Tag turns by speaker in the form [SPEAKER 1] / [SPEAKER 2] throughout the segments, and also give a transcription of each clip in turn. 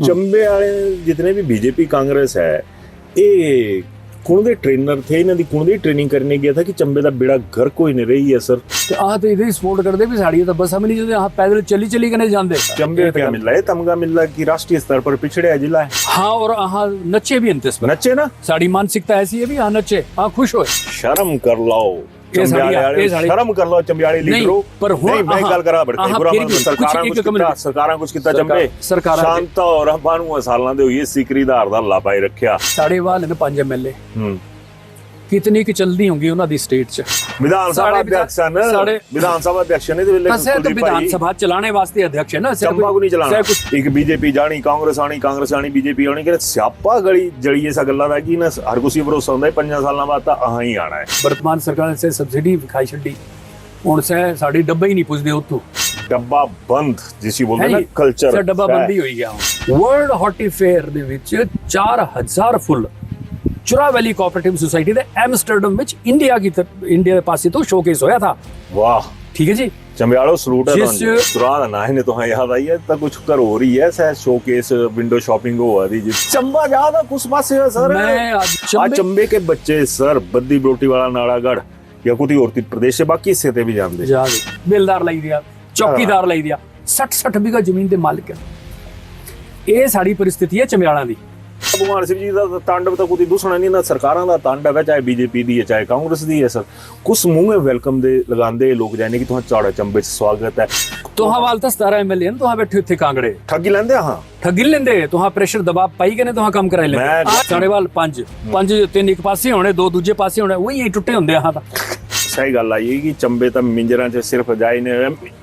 [SPEAKER 1] चंबे वाले जितने भी बीजेपी कांग्रेस है ये कौन दे ट्रेनर थे, इन्हों की कौन दी ट्रेनिंग करने गया था कि चंबे का बेड़ा घर कोई नहीं रही है सर।
[SPEAKER 2] तो इधर सपोर्ट करते भी साड़ी तो बस हम नहीं जाते, पैदल चली कने जाते।
[SPEAKER 1] चंबे क्या मिल रहा है, तमगा मिल रहा है कि राष्ट्रीय स्तर पर पिछड़े जिला है।
[SPEAKER 2] हाँ, और नच्चे भी अंत
[SPEAKER 1] नच्चे ना,
[SPEAKER 2] साड़ी मानसिकता ऐसी है भी, हाँ नच्चे, हाँ खुश हो।
[SPEAKER 1] शर्म कर लो शर्म कर लो चंबियाली लीडरो, पर नहीं मैं गल करा बड़े बुरा मन सरकारां कुछ कीता चंबे
[SPEAKER 2] सरकार
[SPEAKER 1] शांत और 92 सालां दे होई सीकरी दा हरदा ला पाई रखिया।
[SPEAKER 2] साढ़े वाल ने 5 एमएलए कितनी की चलदी होंगी उन्हां दी स्टेट च।
[SPEAKER 1] विधान सभा अध्यक्ष ने ते
[SPEAKER 2] विधान सभा चलाने वास्ते अध्यक्ष है ना,
[SPEAKER 1] चंबा को नहीं चलाना। एक बीजेपी जानी कांग्रेस आनी बीजेपी आनी कि स्यापा गली जड़ी ऐसा गल्ला दा कि ना हर कुछ भरोसा हुंदा है 5 सालां बाद तां अहां ही आना है।
[SPEAKER 2] वर्तमान सरकार से सब्सिडी विखाई छड्डी, हुण से साडी डब्बा ही नहीं पुछदे उत्तों,
[SPEAKER 1] डब्बा बंद जिसी बोलदे ना कल्चर
[SPEAKER 2] डब्बा बंद ही होई गया। वर्ल्ड हॉर्टी फेयर दे विच 4000 फुੱਲ चुरा वैली कोऑपरेटिव सोसाइटी दे एम्स्टरडम विच इंडिया दे पासे तो शोकेस होया था।
[SPEAKER 1] वाह,
[SPEAKER 2] ठीक है जी,
[SPEAKER 1] चंबियालो सलूट है तुहानू। चुरा दा ना है तो याद आई है ता कुछ कर हो रही है सह शोकेस विंडो शॉपिंग हो रही जी। चंबा ज्यादा कुछ पासे है सर।
[SPEAKER 2] मैं
[SPEAKER 1] आज चंबे के बच्चे सर बद्दी ब्रोटी वाला नाड़ागढ़ या कुछ और प्रदेश से बाकी हिस्से ते भी जांदे
[SPEAKER 2] बेलदार लाई दिया, चौकीदार लाई दिया, 60 बीघा जमीन दे मालिक है। ये साड़ी परिस्थिति है चंबियाला दी।
[SPEAKER 1] भगवान शिव जी का तांडव तो कोई दूसरा नहीं ना, सरकारां दा तांडव है, चाहे बीजेपी दी है चाहे कांग्रेस दी है सर। कुछ मुंह में वेलकम दे लगांदे लोग जाने कि तुहां चाड़ा चंबे च स्वागत है।
[SPEAKER 2] तुहां वाल तां 17 एमएलए तुहां बैठे उत्थे कांगड़े
[SPEAKER 1] ठगी लैंदे। हां
[SPEAKER 2] ठगी लैंदे, तुहां प्रेशर दबाव पाई के ने तुहां काम कराई लैंदे। साढ़े वाल 5 3 एक पासे होने, 2 दूजे पासे होने, वही टुटे हुंदे। हां तां
[SPEAKER 1] सही गल आई कि चंबे तो मिंजरा च सिर्फ जाई ने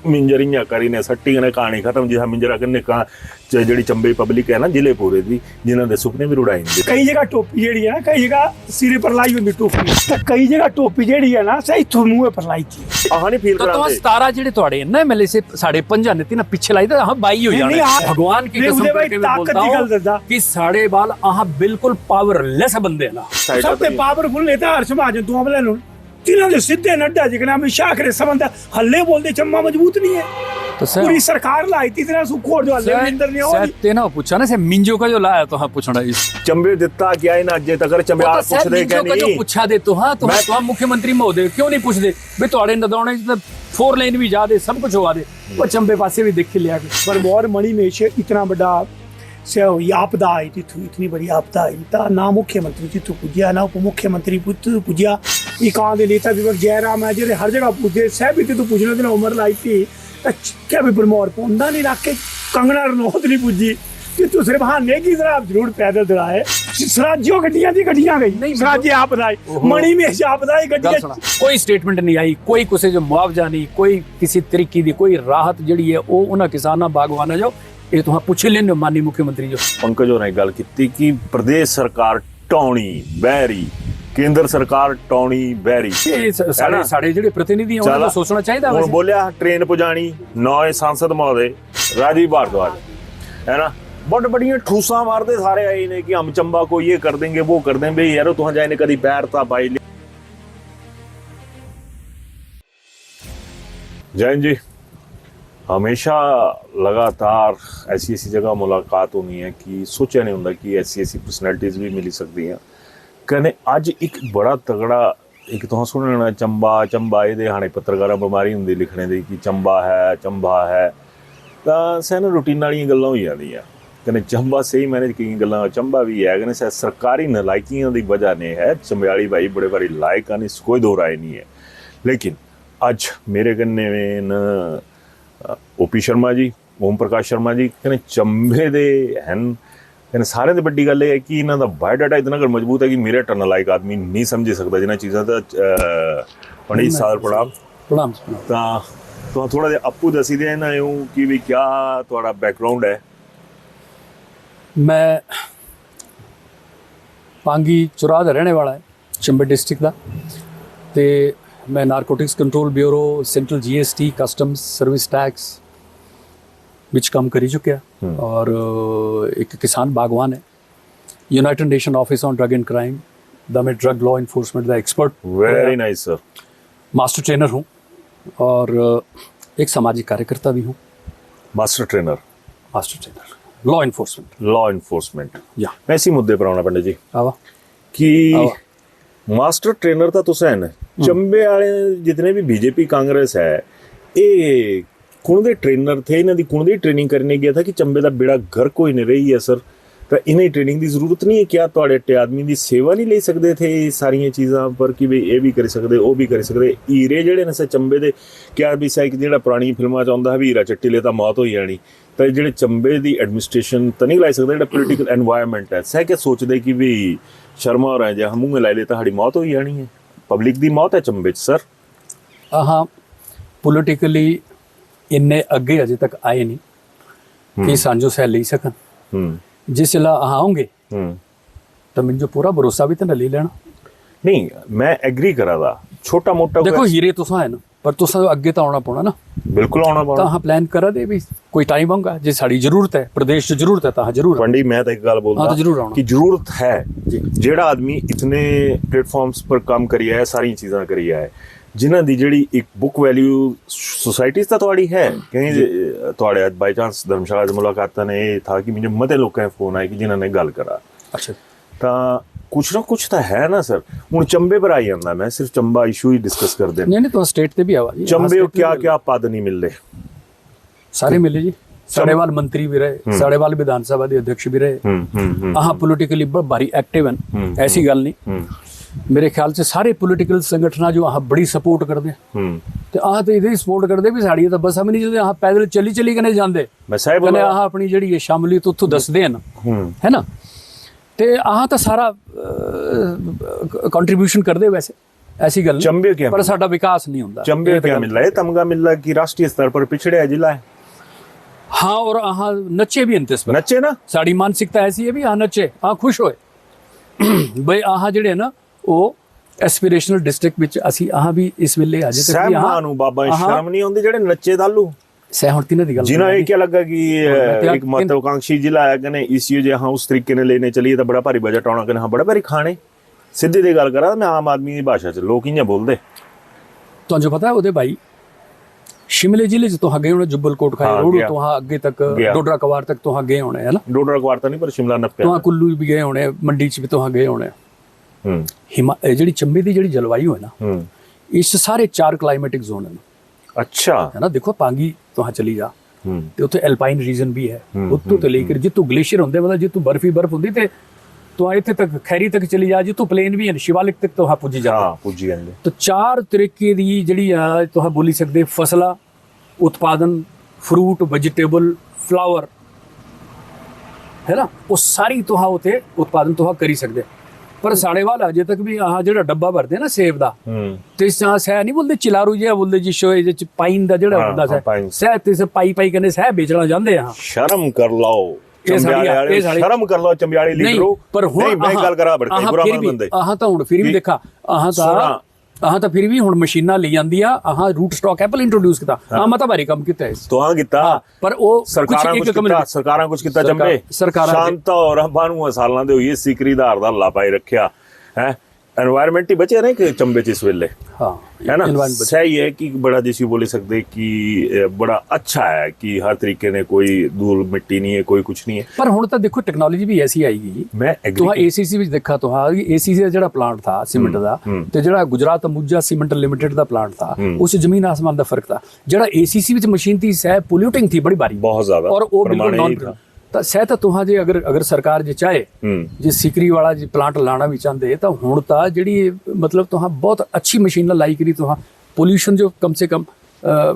[SPEAKER 1] मिंजरियां करी ने सट्टी ने कहानी खत्म। जिहा मिंजरा कन्ने का जेडी चंबे पब्लिक है ना जिले पूरे दी, जिन्हां दे सुपने भी रुड़ाई दे।
[SPEAKER 3] कई जगह टोपी जेडी है ना, कई जगह सिरे पर लाई हुंदी टोपी, ते कई जगह टोपी जेडी है ना सही इथों मुंह पर लाई थी।
[SPEAKER 1] आह नहीं फील करांदे।
[SPEAKER 2] तो 17 जेडे तोड़े ना एमएलए से साढ़े 5 ने तीन पीछे लाई तो हां 22 हो जाने। भगवान की कसम करके मैं बोलता हूं कि साढ़े बाल आह बिल्कुल पावरलेस बंदे ना,
[SPEAKER 3] सबसे पावरफुल नेता हर्ष महाजन तू हमले नु तिन्हां दे सीधे नड्डा जिकना में शाखरे संबंध हल्ले बोलदे चम्मा मजबूत नहीं है। तो पूरी सरकार लाई थी तेरा सुखोड़ जो हल्ले अंदर नहीं हो।
[SPEAKER 2] तेना पूछा ना से मिंजो का जो लाया तो हां पूछना इस
[SPEAKER 1] चंबे दित्ता क्या है ना अजे तक चंबियाल पूछ दे क्या नहीं
[SPEAKER 2] पूछा दे तो हां तो मुख्यमंत्री महोदय क्यों नहीं पूछदे भी तोड़े नदौणे 4 लेन भी जा दे, सब कुछ होवा दे, वो चंबे पासे भी देख लिया।
[SPEAKER 3] पर और मणि में इतना बड़ा से आपदा आई थी, इतनी बड़ी आपदा आई था ना मुख्यमंत्री जी तो पूजिया ना उप मुख्यमंत्री पुत्र पूजिया, कहाँ के नेता विपक्ष जयराम है जो हर जगह पूछे सह भी तो पूछने दिन उम्र लाई थी क्या भी बरमौर पौधा नहीं रख के कंगना रनौत नहीं पूजी कि तू सिर्फ हाँ नेकी जरा जरूर पैदल दड़ाए सराजियों गड्डियां दी गड्डियां गई नहीं सराजी आपदा मणि में आपदा गड्डियां
[SPEAKER 2] कोई स्टेटमेंट नहीं आई, कोई किसी जो मुआवजा नहीं, कोई किसी तरीके की कोई राहत जड़ी है वो उन्होंने किसाना बागवाना जो ये तुहां पुछ लेने माननीय मुख्यमंत्री जो
[SPEAKER 1] पंकज होरें गल कीती कि प्रदेश सरकार टौणी बहरी, केंद्र सरकार टौणी बहरी।
[SPEAKER 2] साढ़े जेडे प्रतिनिधि हैं उन्हें सोचना चाहिए।
[SPEAKER 1] हुण बोलिया ट्रेन पुजानी नौए सांसद महोदय राजीव भारद्वाज है ना, बड़ियां ठूसा मारते सारे आए ने कि हम चंबा को ये कर देंगे वो कर देंगे। यारो तुहां जाए ने कदी पैर ता पाई। जैन जी हमेशा लगातार ऐसी जगह मुलाकात होनी है कि सोचा नहीं होंदा कि ऐसी पर्सनैलिटीज भी मिली सकती हैं। कने अज एक बड़ा तगड़ा एक तुहां सुनना चंबा ये हाणे पत्रकारा बीमारी होंदी लिखने दी कि चंबा है तां सैन रूटीन वाली गल्लां होई जांदियां। कने चंबा सही मैनेज की गल्लां चंबा भी है कने सरकारी नलायकियां दी वजह ने है। चंबियाली भाई बड़े बारी लायक आने कोई दो राय नहीं है। लेकिन अज मेरे कन्ने न ओपी शर्मा जी, ओम प्रकाश शर्मा जी कने चंबे दे हैं कने सारे दी बड़ी गल है कि इन्हां दा बायोडाटा इतना कर मजबूत है कि मेरे टन लायक आदमी नहीं समझी सकता जिन्हां चीज़ां दा। पंडित साहब प्रणाम तां तो थोड़ा जिहा अप्पू दसी देना कि भी क्या तुहाड़ा बैकग्राउंड है।
[SPEAKER 2] मैं पांगी चुराह दा रहने वाला है, चंबे डिस्ट्रिक्ट का। तो मैं narcotics control bureau, central GST, customs service tax which काम करी चुकिया और एक किसान बागवान है। United nation office on drug and crime दा मैं ड्रग लॉ इन्फोर्समेंट दा expert.
[SPEAKER 1] Very nice sir.
[SPEAKER 2] Master trainer हूँ और एक सामाजिक कार्यकर्ता भी हूँ।
[SPEAKER 1] Master trainer
[SPEAKER 2] law enforcement
[SPEAKER 1] law enforcement
[SPEAKER 2] या
[SPEAKER 1] मैं इसी मुद्दे पर आना पंडित जी
[SPEAKER 2] आवा
[SPEAKER 1] कि
[SPEAKER 2] आवा।
[SPEAKER 1] मास्टर ट्रेनर ਤਾਂ ਤੁਸੀਂ ਹਨ ਚੰਬੇ ਵਾਲੇ जितने भी बीजेपी कांग्रेस है ये कुण दे ट्रेनर थे इन्हां दी कुण दी ट्रेनिंग करने गया था कि चंबे ਦਾ बेड़ा घर कोई नहीं रही है सर ਤਾਂ इन्हें ट्रेनिंग की जरूरत नहीं है क्या ਤੁਹਾਡੇ ਅੱਟੇ ਆਦਮੀ ਦੀ ਸੇਵਾ ਨਹੀਂ ਲੈ ਸਕਦੇ थे ਇਹ ਸਾਰੀਆਂ ਚੀਜ਼ਾਂ ਪਰ ਕਿ ਵੀ ਇਹ ਵੀ ਕਰ ਸਕਦੇ ਉਹ ਵੀ ਕਰ ਸਕਦੇ ਹੀਰੇ ਜਿਹੜੇ ਨੇ ਸੇ ਚੰਬੇ ਦੇ ਕਿਆ ਵੀ ਸਾਈਕ ਜਿਹੜਾ ਪੁਰਾਣੀ ਫਿਲਮਾਂ ਚ ਆਉਂਦਾ ਹੀਰਾ ਚੱਟੀ ਲੈ ਤਾਂ ਮੌਤ ਹੋਈ ਜਾਣੀ ਤਾਂ ਜਿਹੜੇ ਚੰਬੇ ਦੀ ਐਡਮਿਨਿਸਟ੍ਰੇਸ਼ਨ ਤਾਂ ਨਹੀਂ ਲੈ ਸਕਦਾ ਜਿਹੜਾ ਪੋਲੀਟੀਕਲ এনवायरमेंट ਹੈ ਸਹਿ ਕੇ ਸੋਚਦੇ ਕਿ ਵੀ ਸ਼ਰਮਾ ਹੋ ਰਹੇ ਜੇ ਹਮੂੰਗੇ ਲੈ ਲੈ ਤਾਂ ਸਾਡੀ ਮੌਤ ਹੋਈ ਜਾਣੀ ਹੈ ਪਬਲਿਕ ਦੀ ਮੌਤ ਹੈ ਚੰਬੇ ਚ ਸਰ
[SPEAKER 2] ਆਹਾਂ ਪੋਲੀਟੀਕਲੀ ਇੰਨੇ ਅੱਗੇ ਅਜੇ ਤੱਕ ਆਏ ਨਹੀਂ ਕਿ ਸਾਂਝੋ ਸਹਿ ਲਈ ਸਕਣ जिस ला आऊंगे तो मुझे पूरा भरोसा भी तो न ले लेना
[SPEAKER 1] नहीं मैं एग्री करा दा छोटा मोटा
[SPEAKER 2] देखो हीरे तुसा है ना पर तुसा अगे तो आना पौना ना
[SPEAKER 1] बिल्कुल आना
[SPEAKER 2] तो
[SPEAKER 1] पौना
[SPEAKER 2] हाँ प्लान करा दे भी कोई टाइम आऊंगा जे साड़ी जरूरत है प्रदेश च जरूरत है तो हाँ जरूर
[SPEAKER 1] पंडी मैं तो एक गल बोलदा
[SPEAKER 2] हाँ तो जरूर आना
[SPEAKER 1] कि जरूरत है
[SPEAKER 2] जी।
[SPEAKER 1] जेड़ा आदमी इतने प्लेटफॉर्म्स पर काम करिया है सारी चीज़ां करिया है जिन्हां दी जेड़ी एक बुक वैल्यू सोसाइटीज़ ਤਾਂ ਤੁਹਾਡੀ है कहीं ਤੁਹਾਡੇ ਅੱਜ ਬਾਈ ਚਾਂਸ ਧਰਮਸ਼ਾਲਾ ਦੀ ਮੁਲਾਕਾਤਾਂ ਨੇ ਇਹ था कि मुझे मते लोगों के फोन आए कि जिन्हां ने गल करा
[SPEAKER 2] अच्छा
[SPEAKER 1] ਤਾਂ कुछ ना कुछ तो है ना सर ਹੁਣ ਚੰਬੇ पर आई ਜਾਂਦਾ मैं सिर्फ चंबा इशू ही डिस्कस कर देना
[SPEAKER 2] नहीं नहीं तो स्टेट ते भी आवा जी
[SPEAKER 1] चंबे को क्या क्या पद नहीं मिल रहे
[SPEAKER 2] सारे मिले जी साड़ेवाल मंत्री भी रहे साड़ेवाल विधानसभा के अध्यक्ष भी रहे आहा पॉलिटिकली भारी एक्टिव हैं ऐसी गल नहीं मेरे ख्याल से सारे पॉलिटिकल संगठन जो आह बड़ी सपोर्ट करते हैं ते आह तो इधर सपोर्ट करते भी साड़ी तो बस हम नहीं चलते आह पैदल चली चली कने जाते
[SPEAKER 1] मैं साहब
[SPEAKER 2] कने आह अपनी जी शामलीत उत्थों दसदे हैं है ना ते आह तो सारा कंट्रीब्यूशन करते वैसे ऐसी गल
[SPEAKER 1] चंबे क्या
[SPEAKER 2] पर साडा विकास नहीं होता
[SPEAKER 1] चंबे क्या मिल रहा है तमगा मिल रहा है कि राष्ट्रीय स्तर पर पिछड़े जिला है
[SPEAKER 2] हाँ और आह नचे भी इंतस पर
[SPEAKER 1] नचे ना
[SPEAKER 2] साड़ी मानसिकता ऐसी है भी आह नचे आह खुश होए बई आह जेड़े ना ਉਹ ਐਸਪੀਰੇਸ਼ਨਲ ਡਿਸਟ੍ਰਿਕਟ ਵਿੱਚ ਅਸੀਂ ਆਹ ਵੀ ਇਸ ਵੇਲੇ ਅਜੇ ਤੱਕ ਵੀ
[SPEAKER 1] ਸਹਿਮਾਂ ਨੂੰ ਬਾਬਾ ਸ਼ਰਮ ਨਹੀਂ ਆਉਂਦੀ ਜਿਹੜੇ ਨੱਚੇ ਦਾਲੂ
[SPEAKER 2] ਸਹਿਮਤੀ ਨਾਲ ਦੀ ਗੱਲ
[SPEAKER 1] जिन्हें ये क्या लगा कि एक महत्वाकांक्षी जिला है कने इसी जे हाँ उस तरीके ने लेने चलिए तो बड़ा भारी बजट आना कने हाँ बड़ा भारी खाने सीधी दी गल करा मैं आम आदमी की भाषा च लोग इयां बोलदे
[SPEAKER 2] ਤੁਹਾਨੂੰ ਜੋ ਪਤਾ ਉਹਦੇ ਭਾਈ शिमले जिले च तुहां गए होने जुब्बल कोट खाए
[SPEAKER 1] हाँ,
[SPEAKER 2] रोड
[SPEAKER 1] गया।
[SPEAKER 2] तुहां अगे तक
[SPEAKER 1] गया।
[SPEAKER 2] डोडरा कवार तक तुहां गए होने है ना
[SPEAKER 1] डोडरा कवार तो नहीं पर शिमला नप्पे
[SPEAKER 2] तुहां कुल्लू भी गए होने मंडी च भी तुहां गए होने ਜਿਹੜੀ ਚੰਬੇ ਦੀ ਜਿਹੜੀ ਜਲਵਾਯੂ ਹੈ ਨਾ ਇਸ ਸਾਰੇ 4 ਕਲਾਈਮੈਟਿਕ ਜ਼ੋਨ ਹਨ
[SPEAKER 1] अच्छा
[SPEAKER 2] है ना देखो पांगी तुहां चली जा ਤੇ ਉੱਥੇ ਐਲਪਾਈਨ ਰੀਜਨ ਵੀ ਹੈ ਉੱਤੋਂ ਤੋਂ ਲੈ ਕੇ ਜਿੱਥੋਂ ਗਲੇਸ਼ੀਅਰ ਹੁੰਦੇ ਮਤਲਬ ਜਿੱਥੋਂ ਬਰਫ ਹੁੰਦੀ ਤੇ ਤੁਹਾਂ ਇੱਥੇ ਤੱਕ ਖੈਰੀ ਤੱਕ ਚਲੀ ਜਾ ਜਿੱਥੋਂ ਪਲੇਨ ਵੀ ਹੈ ਸ਼ਿਵਾਲਿਕ ਤੱਕ ਤੁਹਾਂ ਪੁੱਜੀ ਜਾ
[SPEAKER 1] हाँ पूजी जांदे
[SPEAKER 2] तो 4 तरीके ਦੀ ਜਿਹੜੀ ਆ ਤੁਹਾਂ ਬੋਲੀ ਸਕਦੇ ਫਸਲਾਂ ਉਤਪਾਦਨ ਫਰੂਟ ਵੈਜੀਟੇਬਲ ਫਲਾਵਰ ਹੈ ਨਾ ਉਹ ਸਾਰੀ ਤੁਹਾਂ ਉਤੇ ਉਤਪਾਦਨ ਤੁਹਾਂ ਕਰੀ ਸਕਦੇ ਪਰ ਸਾਡੇ ਵਾਲ ਅਜੇ ਤੱਕ ਵੀ ਆਹ ਜਿਹੜਾ ਡੱਬਾ ਭਰਦੇ ਨਾ ਸੇਬ ਦਾ ਤੇ ਇਸ ਤਰ੍ਹਾਂ ਸਹਿ ਨਹੀਂ ਬੋਲਦੇ ਚਿਲਾਰੂ ਜਿਹਾ ਬੋਲਦੇ ਜੀ ਸ਼ੋਏ ਜਿਹੇ ਚ ਪਾਈਨ ਦਾ ਜਿਹੜਾ ਹੁੰਦਾ ਸਹਿ ਤੇ ਪਾਈ ਕਹਿੰਦੇ ਸਹਿ ਵੇਚਣਾ ਜਾਂਦੇ ਆ
[SPEAKER 1] शर्म कर लो चंबियाले वाले शर्म कर लो चंबियाले लीडरो
[SPEAKER 2] पर
[SPEAKER 1] नहीं मैं गल करा बड़ते बुरा मन बंदे
[SPEAKER 2] ਆਹ ਤਾਂ ਹੁਣ ਫਿਰ ਵੀ ਦੇਖਾ ਆਹ ਤਾਂ ਫਿਰ ਵੀ ਹੁਣ ਮਸ਼ੀਨਾਂ ਲਈ ਜਾਂਦੀ ਆ ਆਹ ਰੂਟ ਸਟਾਕ ਐਪਲ ਇੰਟਰੋਡਿਊਸ ਕੀਤਾ ਆਹ ਮਤਾ ਭਾਰੀ ਕੰਮ ਕੀਤਾ ਇਸ
[SPEAKER 1] तो हाँ किता
[SPEAKER 2] ਪਰ ਉਹ
[SPEAKER 1] ਸਰਕਾਰਾਂ ਕੁਝ ਕੀਤਾ ਚੰਬੇ ਸ਼ਾਂਤ ਔਰ ਬਾਨੂੰ ਸਾਲਾਂ ਦੇ ਹੋਈ ਸਿਕਰੀ ਦਾ ਹਰਦਾ ਅੱਲਾ ਪਾਈ ਰੱਖਿਆ ਹੈ एनवायरमेंट ही बचे रहे कि चंबे च इस वेले
[SPEAKER 2] हाँ
[SPEAKER 1] है ना सही है कि बड़ा जिसी बोले सकते कि बड़ा अच्छा है कि हर तरीके ने कोई धूल मिट्टी नहीं है कोई कुछ नहीं है
[SPEAKER 2] पर हुण तां देखो टेक्नोलॉजी भी ऐसी आएगी
[SPEAKER 1] मैं
[SPEAKER 2] तुहां एसीसी विच देखा तुहां एसीसी दा जेड़ा प्लांट था सीमेंट दा ते जेड़ा गुजरात अमूजा सीमेंट लिमिटेड दा प्लांट था उस जमीन आसमान दा फर्क था जेड़ा एसीसी विच मशीन थी सह पोल्यूटिंग थी बड़ी भारी
[SPEAKER 1] बहुत ज्यादा
[SPEAKER 2] और वो बिल्कुल नॉन ਤਾਂ ਸਹਿ ਤਾਂ ਤੁਹਾਂ ਜੇ ਅਗਰ ਸਰਕਾਰ ਜੇ ਚਾਹੇ ਜੇ ਸਿਕਰੀ ਵਾਲਾ ਜੇ ਪਲਾਂਟ ਲਾਣਾ ਵੀ ਚਾਹੁੰਦੇ ਤਾਂ ਹੁਣ ਤਾਂ ਜਿਹੜੀ ਮਤਲਬ ਤੁਹਾਂ ਬਹੁਤ ਅੱਛੀ ਮਸ਼ੀਨਾਂ ਲਾਈ ਕਰੀ ਤੁਹਾਂ ਪੋਲੂਸ਼ਨ ਜੋ ਕਮ ਸੇ ਕਮ